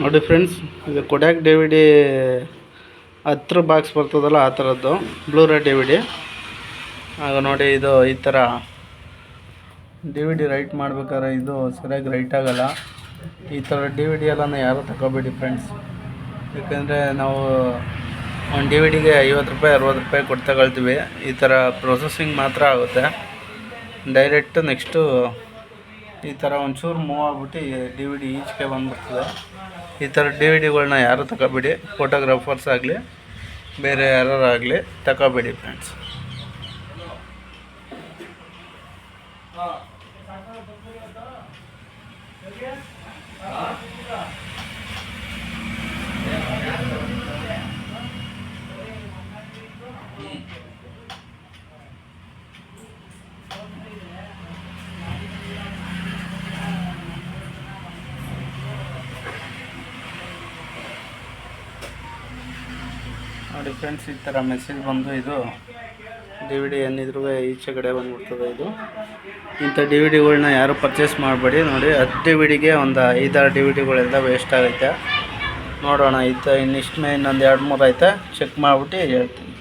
ನೋಡಿ ಫ್ರೆಂಡ್ಸ್, ಇದು ಕೊಡ್ಯಾಕ್ D V D 10 box ಬರ್ತದಲ್ಲ ಆ ಥರದ್ದು ಬ್ಲೂರೇ ಡಿ ವಿ ಡಿ. ಆಗ ನೋಡಿ, ಇದು ಈ ಥರ ಡಿ ವಿ ಡಿ ರೈಟ್ ಮಾಡ್ಬೇಕಾದ್ರೆ ಇದು ಸರಿಯಾಗಿ ರೈಟ್ ಆಗೋಲ್ಲ. ಈ ಥರ ಡಿ ವಿ ಡಿ ಎಲ್ಲ ಯಾರೂ ತಗೋಬೇಡಿ ಫ್ರೆಂಡ್ಸ್. ಯಾಕೆಂದರೆ ನಾವು ಒಂದು ಡಿ ವಿ ಡಿಗೆ 50 ರೂಪಾಯಿ 60 ರೂಪಾಯಿ ಕೊಟ್ಟು ತಗೊಳ್ತೀವಿ. ಈ ಥರ ಪ್ರೊಸೆಸಿಂಗ್ ಮಾತ್ರ ಆಗುತ್ತೆ. ಡೈರೆಕ್ಟು ನೆಕ್ಸ್ಟು ಈ ಥರ ಒಂಚೂರು ಮೂವ್ ಆಗಿಬಿಟ್ಟು ಡಿ ವಿ ಡಿ ಈಚೆಗೆ ಬಂದುಬಿಡ್ತದೆ. ಈ ಥರ ಡಿ ವಿ ಡಿಗಳನ್ನ ಯಾರೂ ತಗೋಬೇಡಿ. ಫೋಟೋಗ್ರಾಫರ್ಸ್ ಆಗಲಿ ಬೇರೆ ಯಾರಾಗಲಿ ತಗೋಬೇಡಿ ಫ್ರೆಂಡ್ಸ್. ನೋಡಿ ಫ್ರೆಂಡ್ಸ್, ಈ ಥರ ಮೆಸೇಜ್ ಬಂದು ಇದು ಡಿ ವಿ ಡಿ ಏನಿದ್ರು ಈಚೆ ಕಡೆ ಬಂದುಬಿಡ್ತದೆ. ಇದು ಇಂಥ ಡಿ ವಿ ಡಿಗಳನ್ನ ಯಾರು ಪರ್ಚೇಸ್ ಮಾಡಬೇಡಿ. ನೋಡಿ, 10 ಡಿ ವಿ ಡಿಗೆ ಒಂದು 5-6 ಡಿ ವಿ ಡಿಗಳೆಲ್ಲ ವೇಸ್ಟ್ ಆಗುತ್ತೆ. ನೋಡೋಣ, ಇನ್ನಿಷ್ಟು ಇನ್ನೊಂದು 2-3 ಐತೆ, ಚೆಕ್ ಮಾಡಿಬಿಟ್ಟು ಹೇಳ್ತೀನಿ.